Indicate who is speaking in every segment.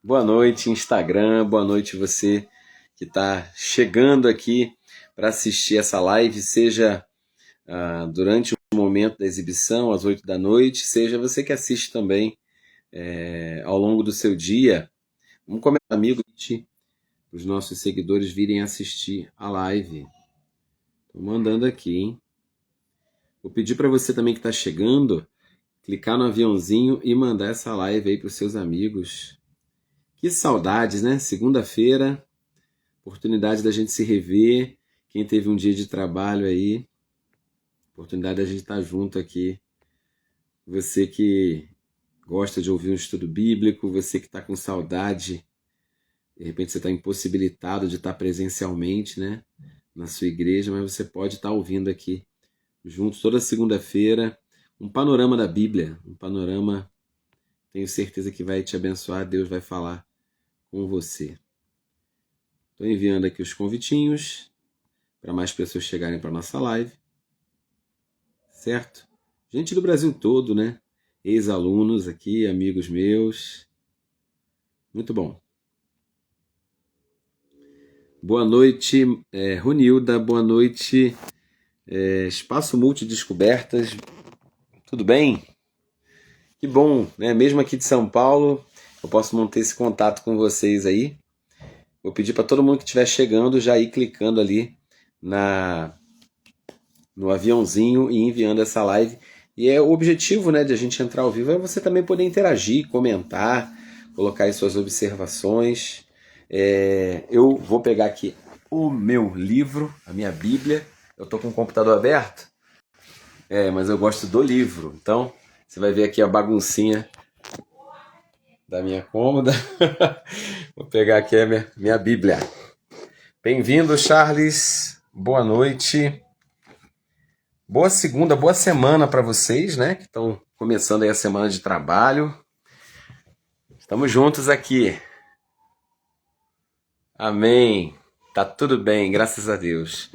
Speaker 1: Boa noite, Instagram. Boa noite, você que está chegando aqui para assistir essa live, seja durante o momento da exibição, às 8 da noite, seja você que assiste também ao longo do seu dia. Vamos começar, amigo, para os nossos seguidores virem assistir a live. Estou mandando aqui, hein? Vou pedir para você também que está chegando, clicar no aviãozinho e mandar essa live aí para os seus amigos. Que saudades, né? Segunda-feira, oportunidade da gente se rever. Quem teve um dia de trabalho aí, oportunidade da gente estar junto aqui. Você que gosta de ouvir um estudo bíblico, você que está com saudade, de repente você está impossibilitado de estar presencialmente, né, na sua igreja, mas você pode estar ouvindo aqui juntos toda segunda-feira um panorama da Bíblia, um panorama, tenho certeza que vai te abençoar, Deus vai falar com você. Estou enviando aqui os convitinhos para mais pessoas chegarem para a nossa live. Certo? Gente do Brasil todo, né? Ex-alunos aqui, amigos meus. Muito bom. Boa noite, Runilda. Boa noite, Espaço Multidescobertas. Tudo bem? Que bom, né? Mesmo aqui de São Paulo, eu posso manter esse contato com vocês aí. Vou pedir para todo mundo que estiver chegando já ir clicando ali no aviãozinho e enviando essa live. E o objetivo, né, de a gente entrar ao vivo é você também poder interagir, comentar, colocar aí suas observações. Eu vou pegar aqui o meu livro, a minha Bíblia. Eu estou com o computador aberto, mas eu gosto do livro. Então, você vai ver aqui a baguncinha da minha cômoda. Vou pegar aqui a minha Bíblia. Bem-vindo, Charles. Boa noite. Boa segunda, boa semana para vocês, né? Que estão começando aí a semana de trabalho. Estamos juntos aqui. Amém. Tá tudo bem, graças a Deus.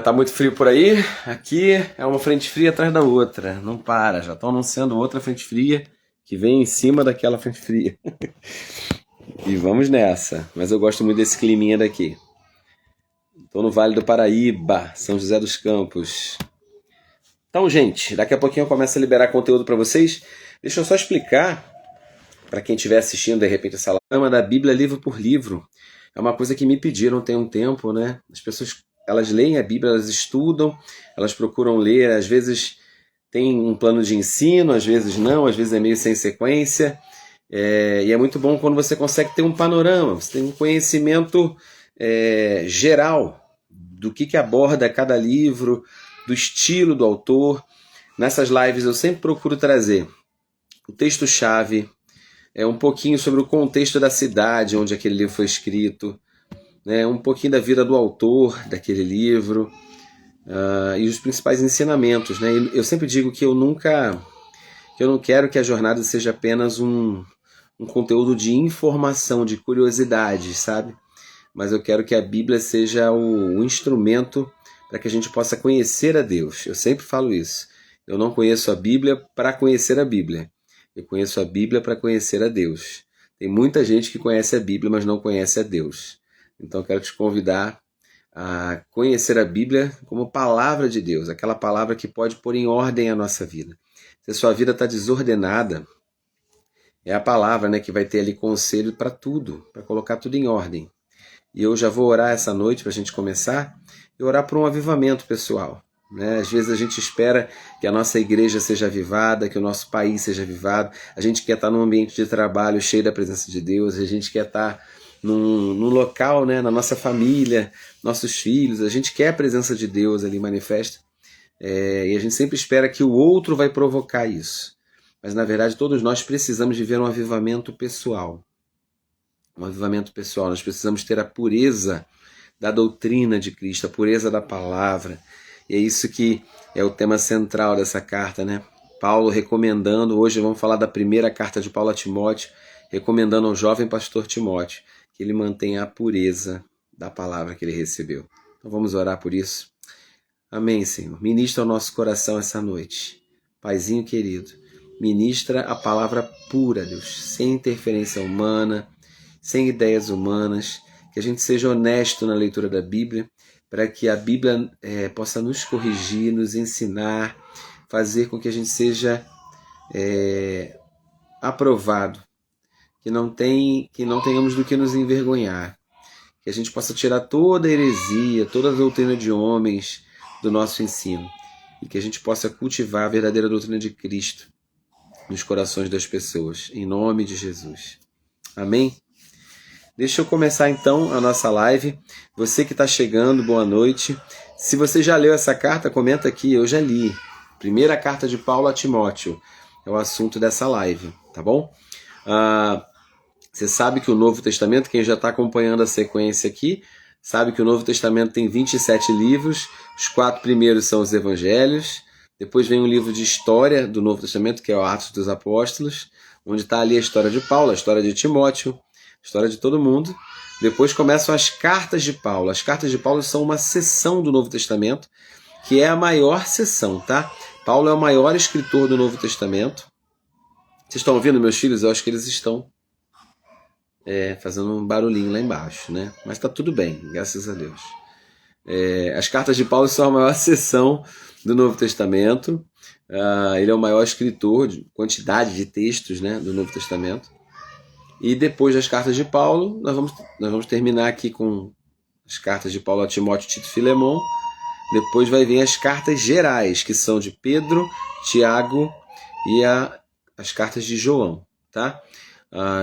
Speaker 1: Tá muito frio por aí? Aqui é uma frente fria atrás da outra. Não para, já estão anunciando outra frente fria que vem em cima daquela frente fria. E vamos nessa. Mas eu gosto muito desse climinha daqui. Estou no Vale do Paraíba, São José dos Campos. Então, gente, daqui a pouquinho eu começo a liberar conteúdo para vocês. Deixa eu só explicar, para quem estiver assistindo, de repente, essa live da Bíblia livro por livro. É uma coisa que me pediram tem um tempo, né? As pessoas, elas leem a Bíblia, elas estudam, elas procuram ler, às vezes tem um plano de ensino, às vezes não, às vezes é meio sem sequência. E é muito bom quando você consegue ter um panorama, você tem um conhecimento geral do que aborda cada livro, do estilo do autor. Nessas lives eu sempre procuro trazer o texto-chave, um pouquinho sobre o contexto da cidade onde aquele livro foi escrito, né, um pouquinho da vida do autor daquele livro, e os principais ensinamentos. Né? Eu sempre digo que eu não quero que a jornada seja apenas um conteúdo de informação, de curiosidade, sabe? Mas eu quero que a Bíblia seja o instrumento para que a gente possa conhecer a Deus. Eu sempre falo isso. Eu não conheço a Bíblia para conhecer a Bíblia. Eu conheço a Bíblia para conhecer a Deus. Tem muita gente que conhece a Bíblia, mas não conhece a Deus. Então eu quero te convidar a conhecer a Bíblia como palavra de Deus, aquela palavra que pode pôr em ordem a nossa vida. Se a sua vida está desordenada, é a palavra, né, que vai ter ali conselho para tudo, para colocar tudo em ordem. E eu já vou orar essa noite para a gente começar e orar por um avivamento pessoal. Né? Às vezes a gente espera que a nossa igreja seja avivada, que o nosso país seja avivado. A gente quer estar num ambiente de trabalho cheio da presença de Deus. A gente quer estar num local, né, na nossa família, nossos filhos. A gente quer a presença de Deus ali manifesta. E a gente sempre espera que o outro vai provocar isso. Mas na verdade todos nós precisamos viver um avivamento pessoal. Um avivamento pessoal. Nós precisamos ter a pureza da doutrina de Cristo, a pureza da palavra. E é isso que é o tema central dessa carta, né? Paulo recomendando, hoje vamos falar da primeira carta de Paulo a Timóteo, recomendando ao jovem pastor Timóteo que ele mantenha a pureza da palavra que ele recebeu. Então vamos orar por isso. Amém, Senhor. Ministra ao nosso coração essa noite. Paizinho querido, ministra a palavra pura, Deus, sem interferência humana, sem ideias humanas, que a gente seja honesto na leitura da Bíblia, para que a Bíblia possa nos corrigir, nos ensinar, fazer com que a gente seja aprovado, que não tenhamos do que nos envergonhar, que a gente possa tirar toda a heresia, toda a doutrina de homens do nosso ensino, e que a gente possa cultivar a verdadeira doutrina de Cristo nos corações das pessoas, em nome de Jesus. Amém? Deixa eu começar então a nossa live. Você que está chegando, boa noite. Se você já leu essa carta, comenta aqui, eu já li. Primeira carta de Paulo a Timóteo é o assunto dessa live, tá bom? Você sabe que o Novo Testamento, quem já está acompanhando a sequência aqui, sabe que o Novo Testamento tem 27 livros, os 4 primeiros são os Evangelhos, depois vem um livro de história do Novo Testamento, que é o Atos dos Apóstolos, onde está ali a história de Paulo, a história de Timóteo, a história de todo mundo. Depois começam as cartas de Paulo. As cartas de Paulo são uma seção do Novo Testamento, que é a maior seção, tá? Paulo é o maior escritor do Novo Testamento. Vocês estão ouvindo, meus filhos? Eu acho que eles estão fazendo um barulhinho lá embaixo, né? Mas tá tudo bem, graças a Deus. As cartas de Paulo são a maior seção do Novo Testamento. Ele é o maior escritor de quantidade de textos, né, do Novo Testamento. E depois das cartas de Paulo, nós vamos terminar aqui com as cartas de Paulo a Timóteo, Tito e Filemon. Depois vai vir as cartas gerais, que são de Pedro, Tiago e as cartas de João, tá?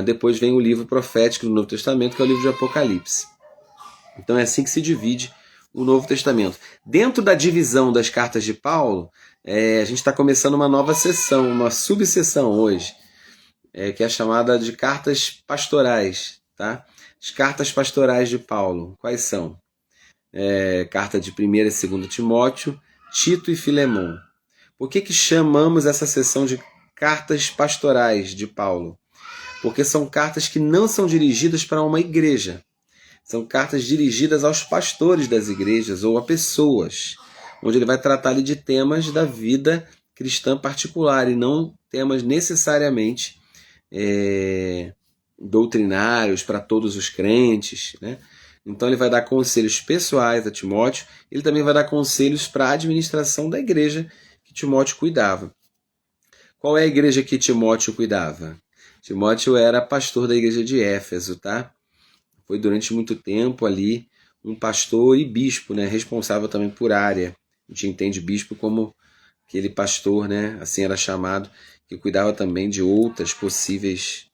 Speaker 1: Depois vem o livro profético do Novo Testamento, que é o livro de Apocalipse. Então é assim que se divide o Novo Testamento. Dentro da divisão das cartas de Paulo, a gente está começando uma nova seção, uma subseção hoje, que é chamada de cartas pastorais, tá? As cartas pastorais de Paulo, quais são? Carta de 1ª e 2ª Timóteo, Tito e Filemon. Por que chamamos essa seção de cartas pastorais de Paulo? Porque são cartas que não são dirigidas para uma igreja. São cartas dirigidas aos pastores das igrejas ou a pessoas, onde ele vai tratar ali de temas da vida cristã particular e não temas necessariamente doutrinários para todos os crentes, né? Então ele vai dar conselhos pessoais a Timóteo, ele também vai dar conselhos para a administração da igreja que Timóteo cuidava. Qual é a igreja que Timóteo cuidava? Timóteo era pastor da igreja de Éfeso, tá? Foi durante muito tempo ali um pastor e bispo, né? Responsável também por área. A gente entende bispo como aquele pastor, né? Assim era chamado, que cuidava também de outras possíveis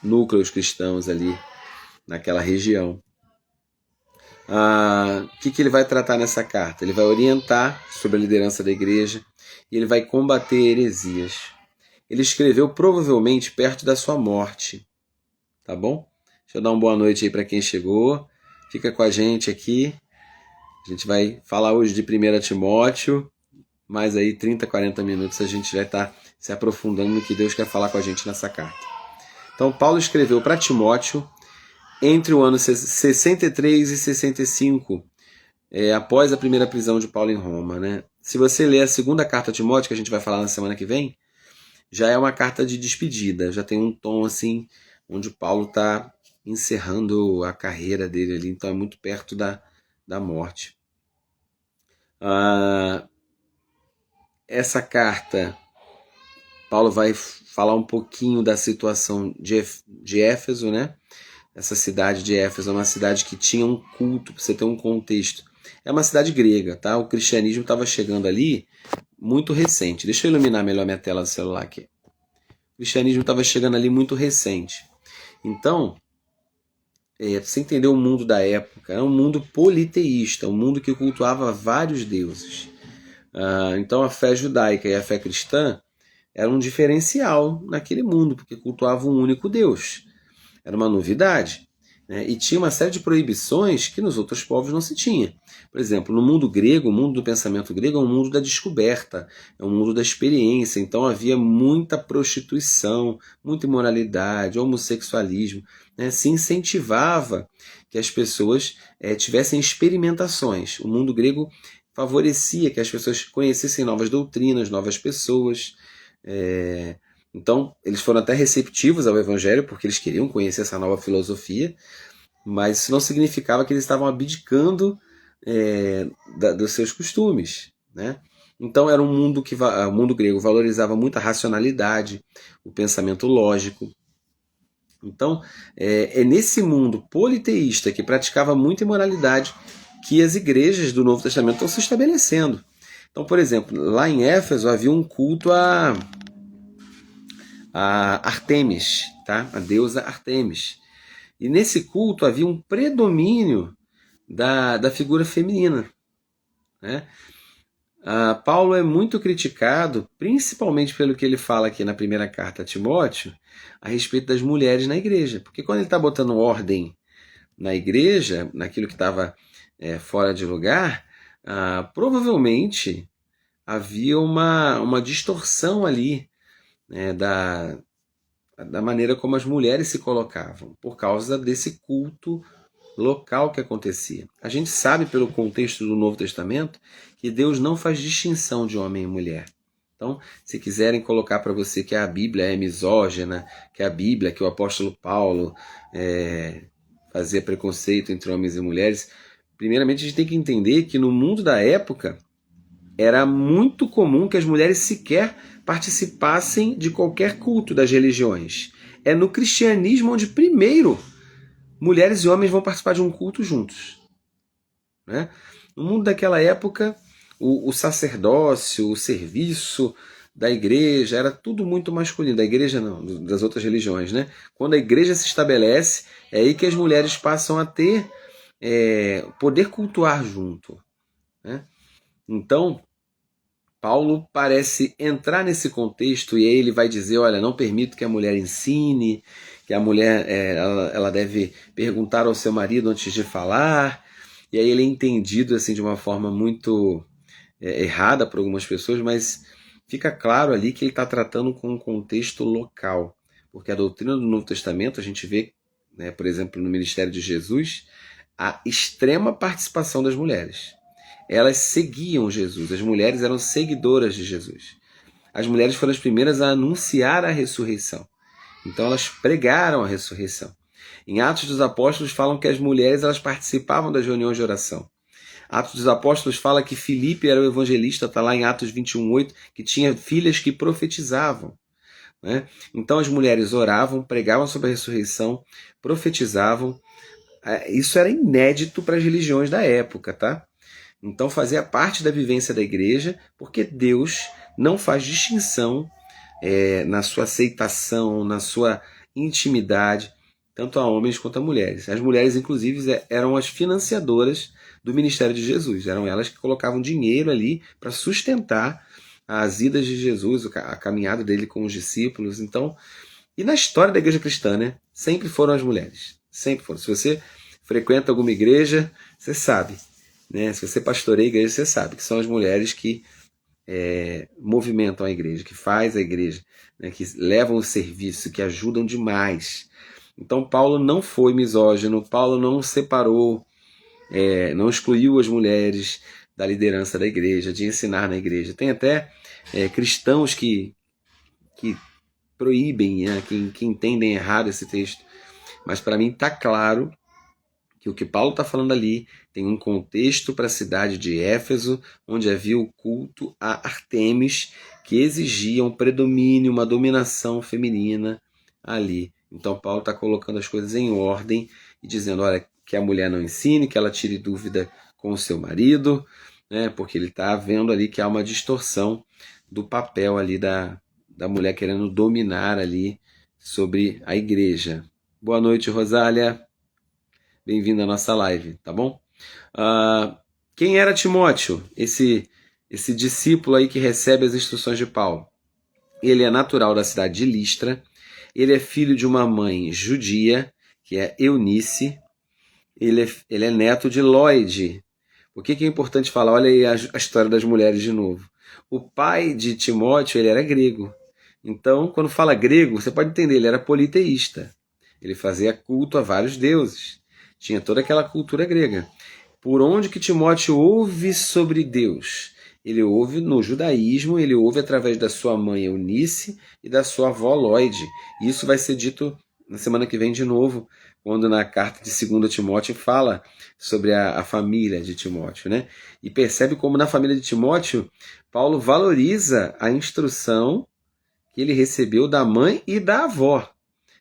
Speaker 1: núcleos cristãos ali naquela região. O que ele vai tratar nessa carta? Ele vai orientar sobre a liderança da igreja e ele vai combater heresias. Ele escreveu provavelmente perto da sua morte, tá bom? Deixa eu dar uma boa noite aí para quem chegou. Fica com a gente aqui. A gente vai falar hoje de 1 Timóteo, mais aí 30, 40 minutos a gente vai estar se aprofundando no que Deus quer falar com a gente nessa carta. Então, Paulo escreveu para Timóteo entre o ano 63 e 65, após a primeira prisão de Paulo em Roma, né? Se você ler a 2ª carta a Timóteo, que a gente vai falar na semana que vem, já é uma carta de despedida, já tem um tom assim, onde Paulo está encerrando a carreira dele ali, então é muito perto da morte. Essa carta, Paulo vai falar um pouquinho da situação de Éfeso, né? Essa cidade de Éfeso é uma cidade que tinha um culto, para você ter um contexto. É uma cidade grega, tá? O cristianismo estava chegando ali muito recente. Deixa eu iluminar melhor minha tela do celular aqui. O cristianismo estava chegando ali muito recente. Então, para você entender o mundo da época, era um mundo politeísta, um mundo que cultuava vários deuses. Então a fé judaica e a fé cristã era um diferencial naquele mundo, porque cultuava um único Deus. Era uma novidade, né? E tinha uma série de proibições que nos outros povos não se tinha. Por exemplo, no mundo grego, o mundo do pensamento grego é um mundo da descoberta, é um mundo da experiência. Então havia muita prostituição, muita imoralidade, homossexualismo, né? Se incentivava que as pessoas tivessem experimentações. O mundo grego favorecia que as pessoas conhecessem novas doutrinas, novas pessoas, Então, eles foram até receptivos ao evangelho, porque eles queriam conhecer essa nova filosofia, mas isso não significava que eles estavam abdicando dos seus costumes, né? Então era um mundo que o mundo grego valorizava muito a racionalidade, o pensamento lógico. Então é nesse mundo politeísta que praticava muita imoralidade que as igrejas do Novo Testamento estão se estabelecendo. Então, por exemplo, lá em Éfeso havia um culto a Artemis, tá? A deusa Artemis. E nesse culto havia um predomínio da figura feminina, né? Paulo é muito criticado, principalmente pelo que ele fala aqui na primeira carta a Timóteo, a respeito das mulheres na igreja. Porque quando ele está botando ordem na igreja, naquilo que estava fora de lugar, provavelmente havia uma distorção ali, né, da maneira como as mulheres se colocavam, por causa desse culto local que acontecia. A gente sabe pelo contexto do Novo Testamento que Deus não faz distinção de homem e mulher. Então, se quiserem colocar para você que a Bíblia é misógina, que a Bíblia, que o apóstolo Paulo fazia preconceito entre homens e mulheres, primeiramente a gente tem que entender que no mundo da época era muito comum que as mulheres sequer participassem de qualquer culto das religiões. É no cristianismo onde primeiro mulheres e homens vão participar de um culto juntos, né? No mundo daquela época, o sacerdócio, o serviço da igreja era tudo muito masculino. Da igreja não, das outras religiões, né? Quando a igreja se estabelece, é aí que as mulheres passam a ter poder cultuar junto, né? Então, Paulo parece entrar nesse contexto e aí ele vai dizer, olha, não permito que a mulher ensine, que a mulher ela deve perguntar ao seu marido antes de falar. E aí ele é entendido assim de uma forma muito errada por algumas pessoas, mas fica claro ali que ele está tratando com um contexto local. Porque a doutrina do Novo Testamento, a gente vê, né, por exemplo, no ministério de Jesus, a extrema participação das mulheres. Elas seguiam Jesus, as mulheres eram seguidoras de Jesus. As mulheres foram as primeiras a anunciar a ressurreição. Então elas pregaram a ressurreição. Em Atos dos Apóstolos falam que as mulheres elas participavam das reuniões de oração. Atos dos Apóstolos fala que Filipe era o evangelista, está lá em Atos 21:8, que tinha filhas que profetizavam, né? Então as mulheres oravam, pregavam sobre a ressurreição, profetizavam. Isso era inédito para as religiões da época, tá? Então fazia parte da vivência da igreja, porque Deus não faz distinção na sua aceitação, na sua intimidade, tanto a homens quanto a mulheres. As mulheres, inclusive, eram as financiadoras do ministério de Jesus. Eram elas que colocavam dinheiro ali para sustentar as idas de Jesus, a caminhada dele com os discípulos. Então, e na história da igreja cristã, né, sempre foram as mulheres. Sempre foram. Se você frequenta alguma igreja, você sabe, né? Se você pastoreia a igreja, você sabe que são as mulheres que movimentam a igreja, que faz a igreja, né, que levam o serviço, que ajudam demais. Então Paulo não foi misógino, Paulo não separou, não excluiu as mulheres da liderança da igreja, de ensinar na igreja. Tem até cristãos que proíbem, né, que entendem errado esse texto. Mas para mim está claro que o que Paulo está falando ali tem um contexto para a cidade de Éfeso, onde havia o culto a Artemis, que exigia um predomínio, uma dominação feminina ali. Então Paulo está colocando as coisas em ordem e dizendo, olha, que a mulher não ensine, que ela tire dúvida com o seu marido, né, porque ele está vendo ali que há uma distorção do papel ali da mulher querendo dominar ali sobre a igreja. Boa noite, Rosália. Bem-vindo à nossa live, tá bom? Quem era Timóteo? Esse discípulo aí que recebe as instruções de Paulo. Ele é natural da cidade de Listra. Ele é filho de uma mãe judia, que é Eunice. Ele é neto de Lóide. Por que é importante falar? Olha aí a história das mulheres de novo. O pai de Timóteo, ele era grego. Então, quando fala grego, você pode entender, ele era politeísta. Ele fazia culto a vários deuses. Tinha toda aquela cultura grega. Por onde que Timóteo ouve sobre Deus? ele ouve no judaísmo, ele ouve através da sua mãe Eunice e da sua avó Lloyd. Isso vai ser dito na semana que vem de novo, quando na carta de 2 Timóteo fala sobre a família de Timóteo, né? E percebe como na família de Timóteo, Paulo valoriza a instrução que ele recebeu da mãe e da avó.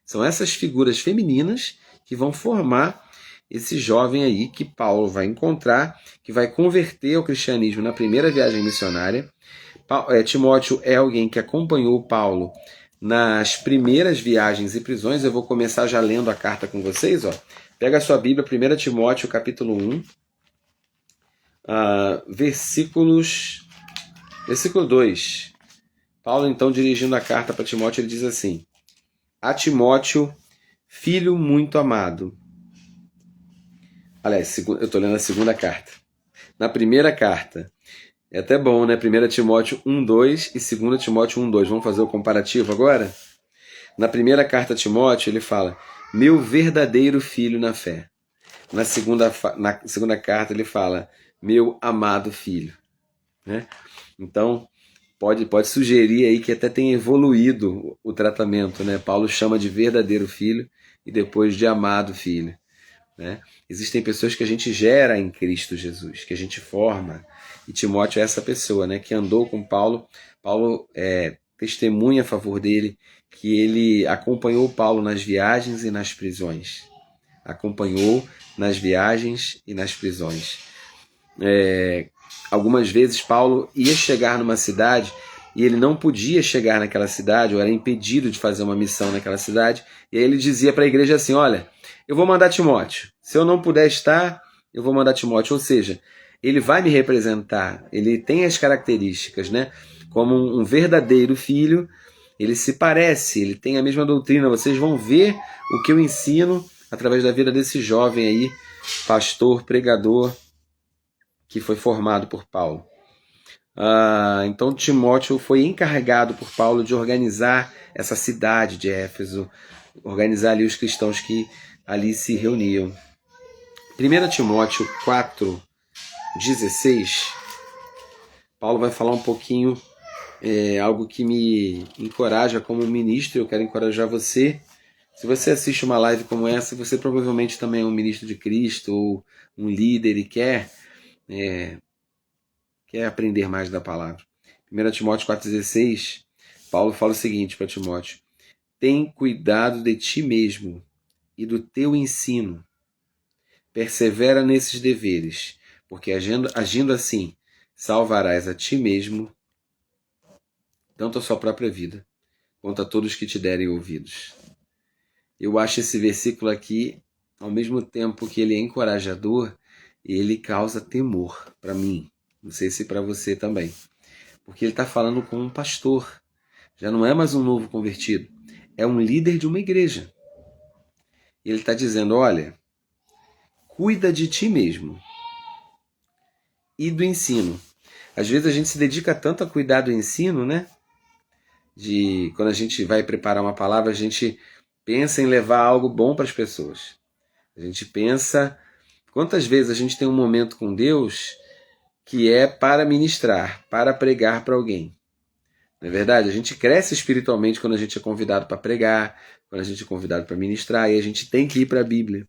Speaker 1: São essas figuras femininas que vão formar esse jovem aí que Paulo vai encontrar, que vai converter ao cristianismo na primeira viagem missionária. Timóteo é alguém que acompanhou Paulo nas primeiras viagens e prisões. Eu vou começar já lendo a carta com vocês. Ó. Pega a sua Bíblia, 1 Timóteo, capítulo 1, versículo 2. Paulo, então, dirigindo a carta para Timóteo, ele diz assim: a Timóteo, filho muito amado. Aliás, eu estou lendo a segunda carta. Na primeira carta, é até bom, né? 1 Timóteo 1:2 e 2 Timóteo 1:2. Vamos fazer o comparativo agora? Na primeira carta a Timóteo, ele fala: meu verdadeiro filho na fé. Na segunda carta, ele fala: meu amado filho. Né? Então, pode sugerir aí que até tem evoluído o tratamento. Né? Paulo chama de verdadeiro filho e depois de amado filho. Né? Existem pessoas que a gente gera em Cristo Jesus, que a gente forma, e Timóteo é essa pessoa, né, que andou com Paulo. Paulo testemunha a favor dele que ele acompanhou Paulo nas viagens e nas prisões. Acompanhou nas viagens e nas prisões. Algumas vezes Paulo ia chegar numa cidade e ele não podia chegar naquela cidade, ou era impedido de fazer uma missão naquela cidade, e aí ele dizia para a igreja assim: olha, eu vou mandar Timóteo. Se eu não puder estar, eu vou mandar Timóteo. Ou seja, ele vai me representar. Ele tem as características, né? Como um verdadeiro filho, ele se parece, ele tem a mesma doutrina. Vocês vão ver o que eu ensino através da vida desse jovem aí, pastor, pregador, que foi formado por Paulo. Então Timóteo foi encarregado por Paulo de organizar essa cidade de Éfeso, organizar ali os cristãos que ali se reuniam. 1 Timóteo 4:16, Paulo vai falar um pouquinho, algo que me encoraja como ministro. Eu quero encorajar você. Se você assiste uma live como essa, você provavelmente também é um ministro de Cristo ou um líder e quer aprender mais da palavra. 1 Timóteo 4:16, Paulo fala o seguinte para Timóteo: tem cuidado de ti mesmo e do teu ensino. Persevera nesses deveres, porque agindo assim, salvarás a ti mesmo, tanto a sua própria vida, quanto a todos que te derem ouvidos. Eu acho esse versículo aqui, ao mesmo tempo que ele é encorajador, ele causa temor para mim. Não sei se para você também. Porque ele está falando com um pastor. Já não é mais um novo convertido. É um líder de uma igreja. E ele está dizendo: olha, cuida de ti mesmo e do ensino. Às vezes a gente se dedica tanto a cuidar do ensino, né? Quando a gente vai preparar uma palavra, a gente pensa em levar algo bom para as pessoas. A gente pensa... Quantas vezes a gente tem um momento com Deus que é para ministrar, para pregar para alguém? Não é verdade? A gente cresce espiritualmente quando a gente é convidado para pregar, quando a gente é convidado para ministrar, e a gente tem que ir para a Bíblia.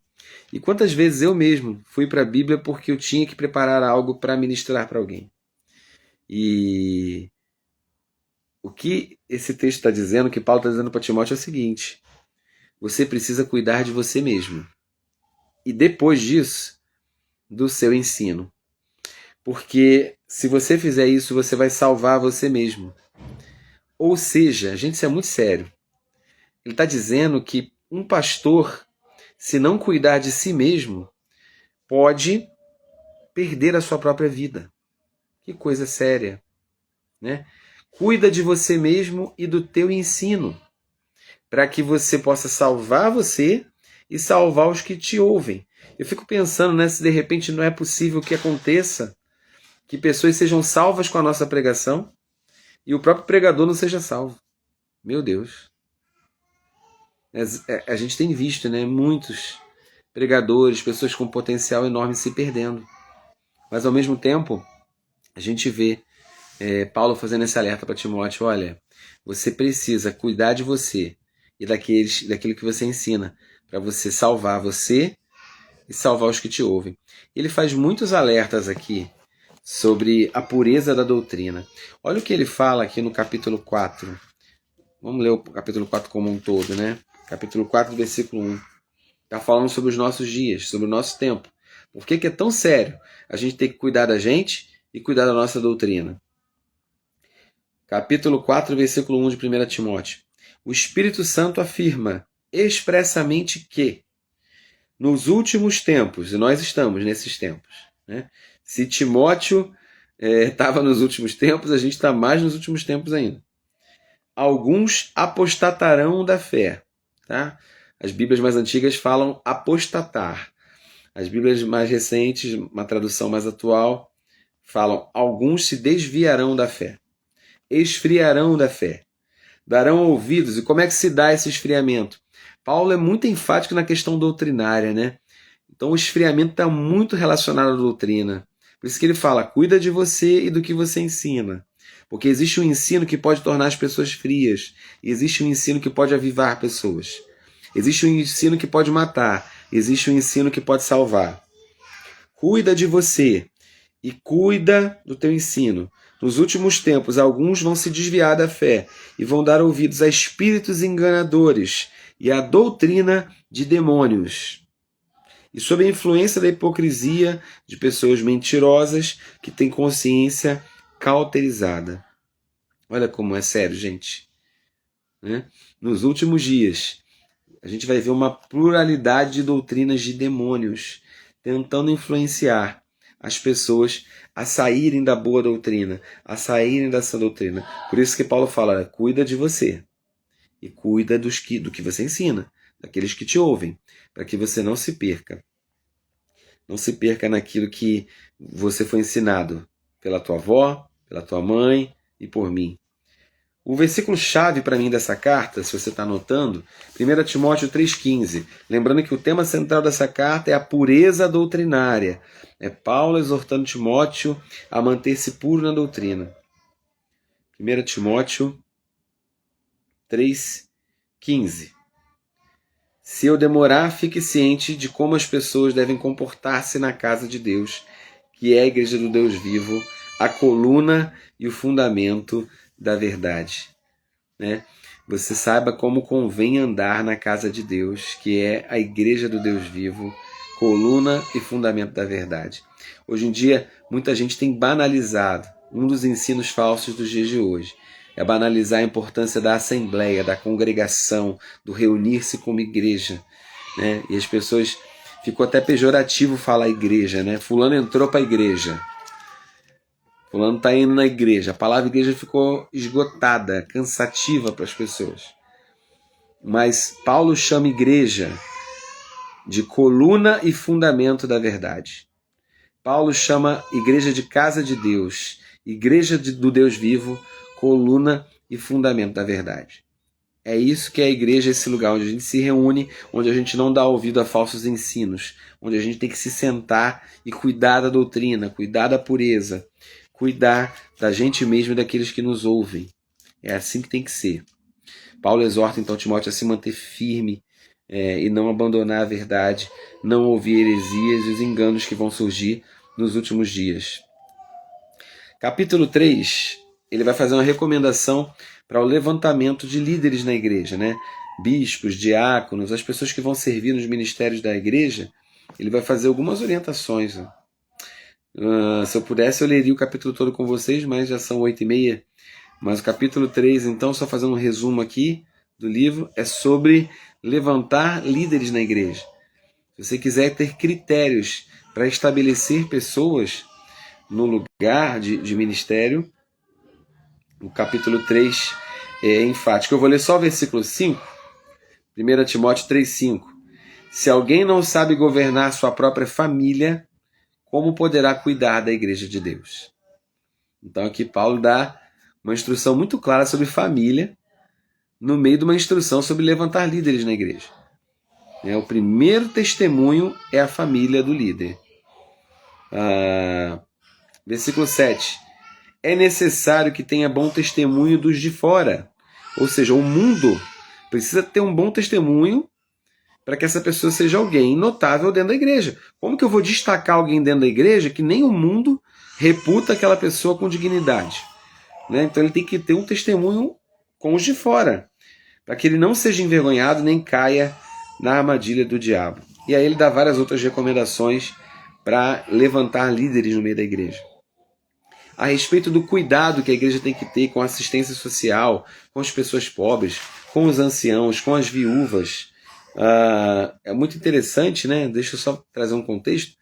Speaker 1: E quantas vezes eu mesmo fui para a Bíblia porque eu tinha que preparar algo para ministrar para alguém? E o que esse texto está dizendo, que Paulo está dizendo para Timóteo, é o seguinte: você precisa cuidar de você mesmo. E depois disso, do seu ensino. Porque se você fizer isso, você vai salvar você mesmo. Ou seja, gente, isso é muito sério. Ele está dizendo que um pastor, se não cuidar de si mesmo, pode perder a sua própria vida. Que coisa séria, né? Cuida de você mesmo e do teu ensino, para que você possa salvar você e salvar os que te ouvem. Eu fico pensando, né, se de repente não é possível que aconteça que pessoas sejam salvas com a nossa pregação e o próprio pregador não seja salvo. Meu Deus. A gente tem visto, né, muitos pregadores, pessoas com potencial enorme se perdendo. Mas ao mesmo tempo, a gente vê Paulo fazendo esse alerta para Timóteo, olha, você precisa cuidar de você e daquilo que você ensina, para você salvar você e salvar os que te ouvem. Ele faz muitos alertas aqui sobre a pureza da doutrina. Olha o que ele fala aqui no capítulo 4. Vamos ler o capítulo 4 como um todo, né? Capítulo 4, versículo 1. Está falando sobre os nossos dias, sobre o nosso tempo. Por que é tão sério a gente ter que cuidar da gente e cuidar da nossa doutrina? Capítulo 4, versículo 1 de 1 Timóteo. O Espírito Santo afirma expressamente que nos últimos tempos, e nós estamos nesses tempos, né? Se Timóteo estava nos últimos tempos, a gente está mais nos últimos tempos ainda. Alguns apostatarão da fé. Tá? As Bíblias mais antigas falam apostatar. As Bíblias mais recentes, uma tradução mais atual, falam alguns se desviarão da fé. Esfriarão da fé. Darão ouvidos. E como é que se dá esse esfriamento? Paulo é muito enfático na questão doutrinária, né? Então o esfriamento está muito relacionado à doutrina. Por isso que ele fala, cuida de você e do que você ensina. Porque existe um ensino que pode tornar as pessoas frias. E existe um ensino que pode avivar pessoas. Existe um ensino que pode matar. Existe um ensino que pode salvar. Cuida de você e cuida do teu ensino. Nos últimos tempos, alguns vão se desviar da fé e vão dar ouvidos a espíritos enganadores e à doutrina de demônios. E sob a influência da hipocrisia de pessoas mentirosas que têm consciência cauterizada. Olha como é sério, gente. Né? Nos últimos dias, a gente vai ver uma pluralidade de doutrinas de demônios tentando influenciar as pessoas a saírem da boa doutrina, a saírem dessa doutrina. Por isso que Paulo fala, cuida de você e cuida do que você ensina, daqueles que te ouvem, para que você não se perca. Não se perca naquilo que você foi ensinado pela tua avó, pela tua mãe e por mim. O versículo-chave para mim dessa carta, se você está anotando, 1 Timóteo 3,15. Lembrando que o tema central dessa carta é a pureza doutrinária. É Paulo exortando Timóteo a manter-se puro na doutrina. 1 Timóteo 3,15. Se eu demorar, fique ciente de como as pessoas devem comportar-se na casa de Deus, que é a igreja do Deus vivo, a coluna e o fundamento da verdade. Né? Você saiba como convém andar na casa de Deus, que é a igreja do Deus vivo, coluna e fundamento da verdade. Hoje em dia, muita gente tem banalizado um dos ensinos falsos dos dias de hoje. É banalizar a importância da assembleia, da congregação, do reunir-se como igreja. Né? E as pessoas, ficou até pejorativo falar igreja, né? Fulano entrou para a igreja. Fulano está indo na igreja. A palavra igreja ficou esgotada, cansativa para as pessoas. Mas Paulo chama igreja de coluna e fundamento da verdade. Paulo chama igreja de casa de Deus, igreja do Deus vivo, coluna e fundamento da verdade. É isso que é a igreja, esse lugar onde a gente se reúne, onde a gente não dá ouvido a falsos ensinos, onde a gente tem que se sentar e cuidar da doutrina, cuidar da pureza, cuidar da gente mesmo e daqueles que nos ouvem. É assim que tem que ser. Paulo exorta então Timóteo a se manter firme e não abandonar a verdade, não ouvir heresias e os enganos que vão surgir nos últimos dias. Capítulo 3, ele vai fazer uma recomendação para o levantamento de líderes na igreja, né? Bispos, diáconos, as pessoas que vão servir nos ministérios da igreja. Ele vai fazer algumas orientações. Se eu pudesse, eu leria o capítulo todo com vocês, mas já são 8h30. Mas o capítulo 3, então, só fazendo um resumo aqui do livro, é sobre levantar líderes na igreja. Se você quiser ter critérios para estabelecer pessoas no lugar de ministério, o capítulo 3 é enfático. Eu vou ler só o versículo 5, 1 Timóteo 3,5. Se alguém não sabe governar sua própria família, como poderá cuidar da igreja de Deus? Então aqui Paulo dá uma instrução muito clara sobre família, no meio de uma instrução sobre levantar líderes na igreja. O primeiro testemunho é a família do líder. Versículo 7. é necessário que tenha bom testemunho dos de fora. Ou seja, o mundo precisa ter um bom testemunho para que essa pessoa seja alguém notável dentro da igreja. Como que eu vou destacar alguém dentro da igreja que nem o mundo reputa aquela pessoa com dignidade? Né? Então ele tem que ter um testemunho com os de fora, para que ele não seja envergonhado nem caia na armadilha do diabo. E aí ele dá várias outras recomendações para levantar líderes no meio da igreja. A respeito do cuidado que a igreja tem que ter com a assistência social, com as pessoas pobres, com os anciãos, com as viúvas. É muito interessante, né? Deixa eu só trazer um contexto.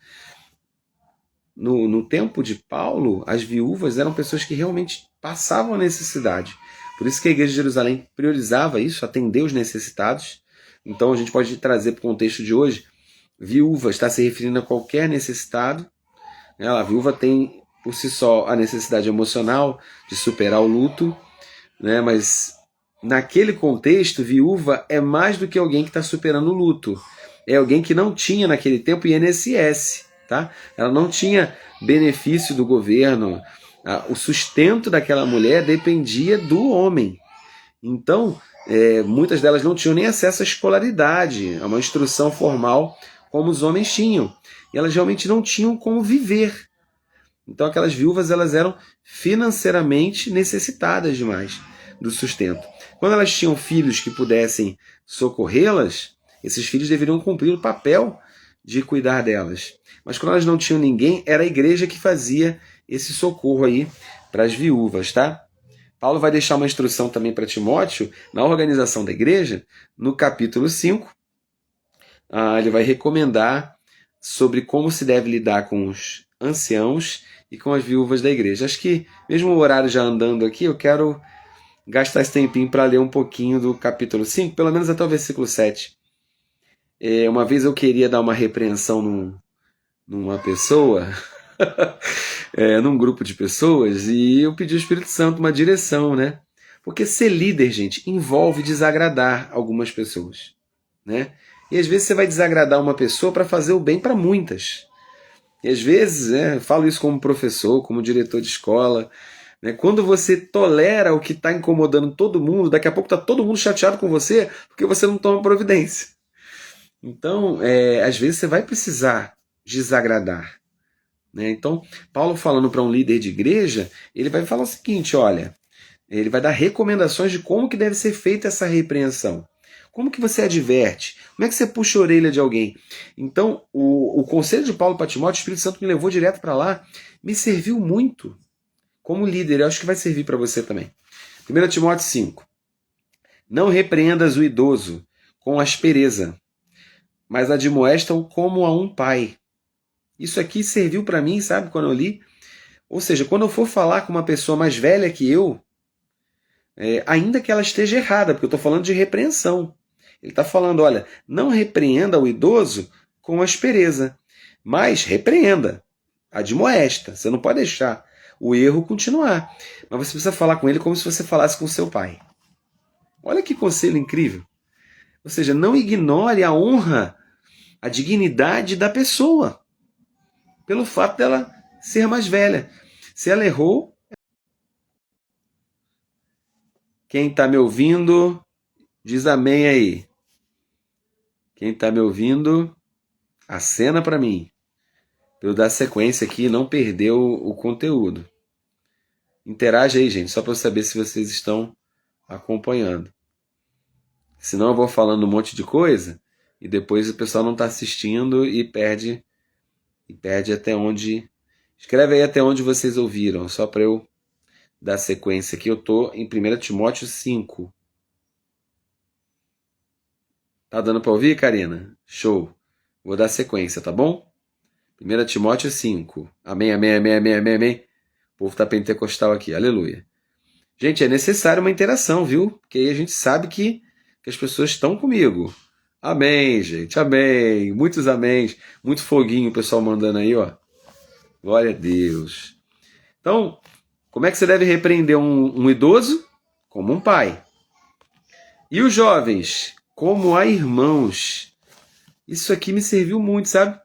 Speaker 1: No tempo de Paulo, as viúvas eram pessoas que realmente passavam necessidade. Por isso que a igreja de Jerusalém priorizava isso, atender os necessitados. Então a gente pode trazer para o contexto de hoje, viúva está se referindo a qualquer necessitado. A viúva tem por si só a necessidade emocional de superar o luto, né? Mas naquele contexto, viúva é mais do que alguém que está superando o luto. É alguém que não tinha naquele tempo INSS. Tá? Ela não tinha benefício do governo. O sustento daquela mulher dependia do homem. Então, muitas delas não tinham nem acesso à escolaridade, a uma instrução formal como os homens tinham. E elas realmente não tinham como viver. Então aquelas viúvas elas eram financeiramente necessitadas demais do sustento. Quando elas tinham filhos que pudessem socorrê-las, esses filhos deveriam cumprir o papel de cuidar delas. Mas quando elas não tinham ninguém, era a igreja que fazia esse socorro aí para as viúvas, tá? Paulo vai deixar uma instrução também para Timóteo na organização da igreja, no capítulo 5. Ele vai recomendar sobre como se deve lidar com os anciãos e com as viúvas da igreja. Acho que, mesmo o horário já andando aqui, eu quero gastar esse tempinho para ler um pouquinho do capítulo 5, pelo menos até o versículo 7. Uma vez eu queria dar uma repreensão numa pessoa, num grupo de pessoas, e eu pedi ao Espírito Santo uma direção, né? Porque ser líder, gente, envolve desagradar algumas pessoas, né? E às vezes você vai desagradar uma pessoa para fazer o bem para muitas. E às vezes, eu falo isso como professor, como diretor de escola, né? Quando você tolera o que está incomodando todo mundo, daqui a pouco está todo mundo chateado com você porque você não toma providência. Então, às vezes você vai precisar desagradar, né? Então, Paulo falando para um líder de igreja, ele vai falar o seguinte, olha, ele vai dar recomendações de como que deve ser feita essa repreensão. Como que você adverte? Como é que você puxa a orelha de alguém? Então, o conselho de Paulo para Timóteo, o Espírito Santo me levou direto para lá, me serviu muito como líder. Eu acho que vai servir para você também. 1 Timóteo 5. Não repreendas o idoso com aspereza, mas admoesta-o como a um pai. Isso aqui serviu para mim, sabe, quando eu li? Ou seja, quando eu for falar com uma pessoa mais velha que eu, ainda que ela esteja errada, porque eu estou falando de repreensão. Ele está falando, olha, não repreenda o idoso com aspereza, mas repreenda, admoesta. Você não pode deixar o erro continuar. Mas você precisa falar com ele como se você falasse com seu pai. Olha que conselho incrível. Ou seja, não ignore a honra, a dignidade da pessoa, pelo fato dela ser mais velha. Se ela errou, quem está me ouvindo, diz amém aí. Quem está me ouvindo, acena para mim. Para eu dar sequência aqui e não perder o conteúdo. Interage aí, gente, só para eu saber se vocês estão acompanhando. Senão eu vou falando um monte de coisa e depois o pessoal não está assistindo e perde até onde... Escreve aí até onde vocês ouviram, só para eu dar sequência aqui. Eu estou em 1 Timóteo 5. Tá dando para ouvir, Karina? Show. Vou dar sequência, tá bom? 1 Timóteo 5. Amém, amém, amém, amém, amém, amém. O povo tá pentecostal aqui, aleluia. Gente, é necessário uma interação, viu? Porque aí a gente sabe que as pessoas estão comigo. Amém, gente, amém. Muitos améns. Muito foguinho o pessoal mandando aí, ó. Glória a Deus. Então, como é que você deve repreender um idoso? Como um pai. E os jovens? Como a irmãos. Isso aqui me serviu muito, sabe?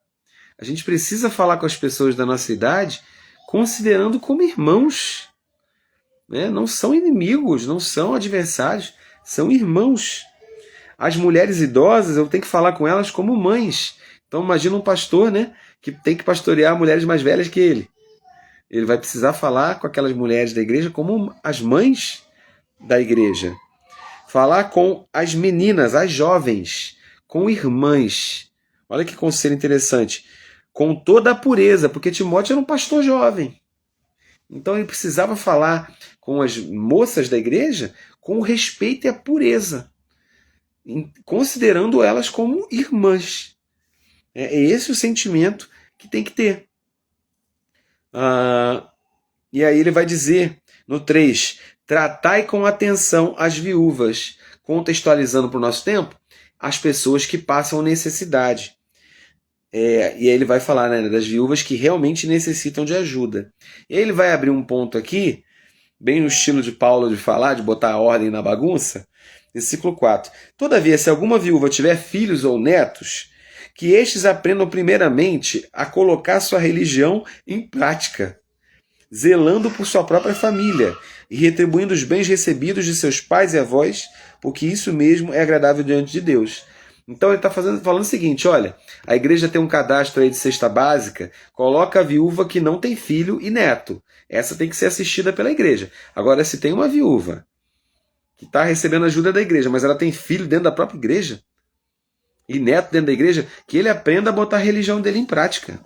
Speaker 1: A gente precisa falar com as pessoas da nossa idade considerando como irmãos. né? Não são inimigos, não são adversários, são irmãos. As mulheres idosas, eu tenho que falar com elas como mães. Então imagina um pastor, né, que tem que pastorear mulheres mais velhas que ele. Ele vai precisar falar com aquelas mulheres da igreja como as mães da igreja. Falar com as meninas, as jovens, com irmãs. Olha que conselho interessante. Com toda a pureza, porque Timóteo era um pastor jovem. Então ele precisava falar com as moças da igreja com o respeito e a pureza, considerando elas como irmãs. É esse o sentimento que tem que ter. E aí ele vai dizer no 3: tratai com atenção as viúvas, contextualizando para o nosso tempo, as pessoas que passam necessidade. E aí ele vai falar, né, das viúvas que realmente necessitam de ajuda. E aí ele vai abrir um ponto aqui, bem no estilo de Paulo de falar, de botar a ordem na bagunça. Versículo 4. Todavia, se alguma viúva tiver filhos ou netos, que estes aprendam primeiramente a colocar sua religião em prática, zelando por sua própria família e retribuindo os bens recebidos de seus pais e avós, porque isso mesmo é agradável diante de Deus. Então ele está falando o seguinte, olha, a igreja tem um cadastro aí de cesta básica, coloca a viúva que não tem filho e neto. Essa tem que ser assistida pela igreja. Agora, se tem uma viúva que está recebendo ajuda da igreja, mas ela tem filho dentro da própria igreja e neto dentro da igreja, que ele aprenda a botar a religião dele em prática.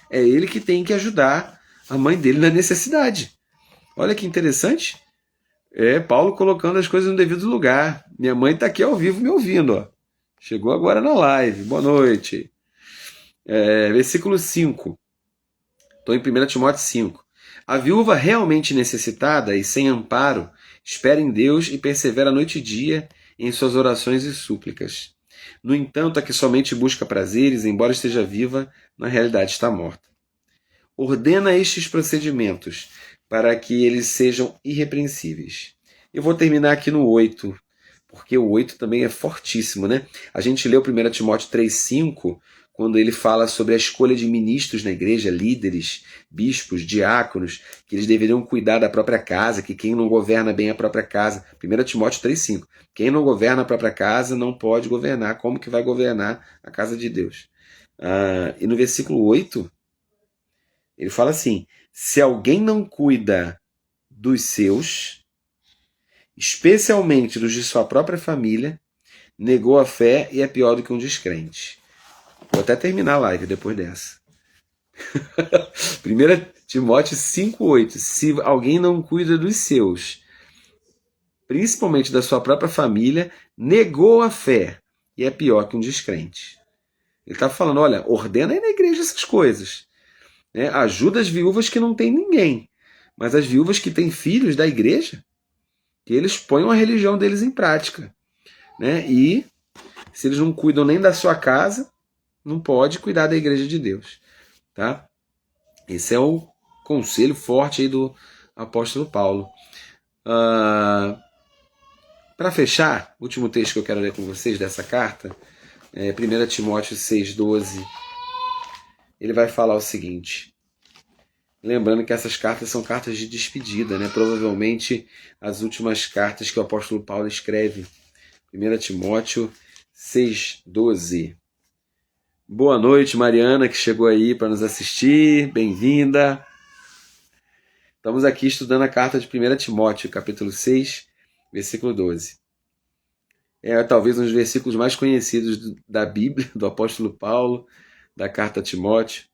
Speaker 1: É ele que tem que ajudar a mãe dele na necessidade. Olha que interessante. É Paulo colocando as coisas no devido lugar. Minha mãe está aqui ao vivo me ouvindo, ó. Chegou agora na live. Boa noite. Versículo 5. Estou em 1 Timóteo 5. A viúva realmente necessitada e sem amparo espera em Deus e persevera noite e dia em suas orações e súplicas. No entanto, a que somente busca prazeres, embora esteja viva, na realidade está morta. Ordena estes procedimentos para que eles sejam irrepreensíveis. Eu vou terminar aqui no 8, porque o 8 também é fortíssimo, né? A gente leu 1 Timóteo 3,5, quando ele fala sobre a escolha de ministros na igreja, líderes, bispos, diáconos, que eles deveriam cuidar da própria casa, que quem não governa bem a própria casa. 1 Timóteo 3,5. Quem não governa a própria casa não pode governar. Como que vai governar a casa de Deus? E no versículo 8, ele fala assim: se alguém não cuida dos seus, especialmente dos de sua própria família, negou a fé e é pior do que um descrente. Vou até terminar a live depois dessa. 1 Timóteo 5,8. Se alguém não cuida dos seus, principalmente da sua própria família, negou a fé e é pior que um descrente. Ele está falando, olha, ordena aí na igreja essas coisas. Né? Ajuda as viúvas que não têm ninguém. Mas as viúvas que têm filhos da igreja, que eles ponham a religião deles em prática. Né? E se eles não cuidam nem da sua casa, não pode cuidar da igreja de Deus. Tá? Esse é o conselho forte aí do apóstolo Paulo. Para fechar, o último texto que eu quero ler com vocês dessa carta é 1 Timóteo 6,12. Ele vai falar o seguinte. Lembrando que essas cartas são cartas de despedida, né? Provavelmente as últimas cartas que o apóstolo Paulo escreve. 1 Timóteo 6,12. Boa noite, Mariana, que chegou aí para nos assistir. Bem-vinda. Estamos aqui estudando a carta de 1 Timóteo, capítulo 6, versículo 12. É talvez um dos versículos mais conhecidos da Bíblia, do apóstolo Paulo, da carta a Timóteo.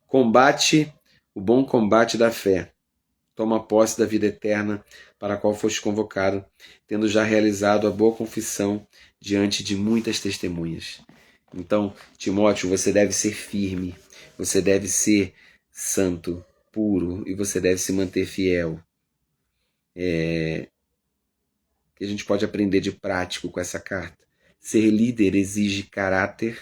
Speaker 1: Combate o bom combate da fé. Toma posse da vida eterna para a qual foste convocado, tendo já realizado a boa confissão diante de muitas testemunhas. Então, Timóteo, você deve ser firme, você deve ser santo, puro, e você deve se manter fiel. Que a gente pode aprender de prático com essa carta. Ser líder exige caráter.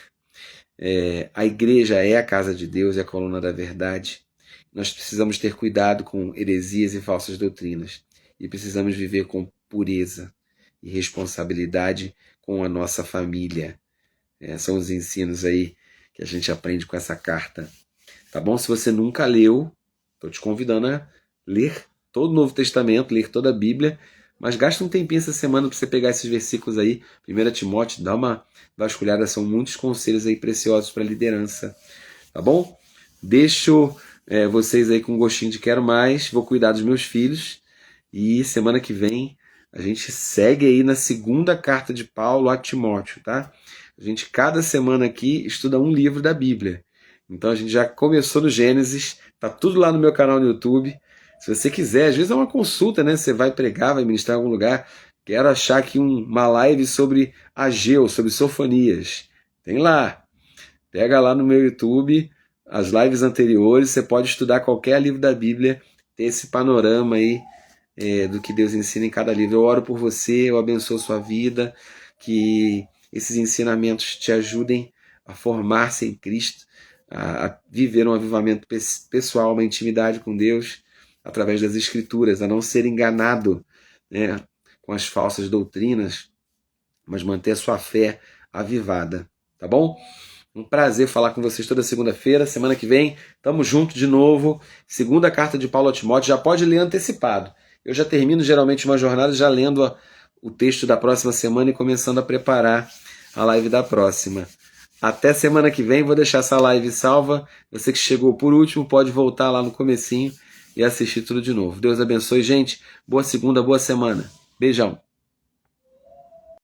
Speaker 1: A igreja é a casa de Deus, é a coluna da verdade. Nós precisamos ter cuidado com heresias e falsas doutrinas. E precisamos viver com pureza e responsabilidade com a nossa família. São os ensinos aí que a gente aprende com essa carta. Tá bom? Se você nunca leu, estou te convidando a ler todo o Novo Testamento, ler toda a Bíblia, mas gasta um tempinho essa semana para você pegar esses versículos aí. 1 Timóteo, dá uma vasculhada, são muitos conselhos aí preciosos para liderança, tá bom? Deixo vocês aí com um gostinho de quero mais, vou cuidar dos meus filhos e semana que vem a gente segue aí na segunda carta de Paulo a Timóteo, tá? A gente cada semana aqui estuda um livro da Bíblia. Então a gente já começou no Gênesis, tá tudo lá no meu canal no YouTube. Se você quiser, às vezes é uma consulta, né? Você vai pregar, vai ministrar em algum lugar. Quero achar aqui uma live sobre Ageu, sobre Sofonias. Tem lá. Pega lá no meu YouTube as lives anteriores. Você pode estudar qualquer livro da Bíblia, ter esse panorama aí do que Deus ensina em cada livro. Eu oro por você, eu abençoo sua vida, que esses ensinamentos te ajudem a formar-se em Cristo, a viver um avivamento pessoal, uma intimidade com Deus, através das Escrituras, a não ser enganado, né, com as falsas doutrinas, mas manter a sua fé avivada, tá bom? Um prazer falar com vocês toda segunda-feira. Semana que vem, tamo junto de novo. Segunda carta de Paulo a Timóteo, já pode ler antecipado. Eu já termino geralmente uma jornada já lendo o texto da próxima semana e começando a preparar a live da próxima. Até semana que vem, vou deixar essa live salva. Você que chegou por último pode voltar lá no comecinho e assistir tudo de novo. Deus abençoe, gente. Boa segunda, boa semana. Beijão.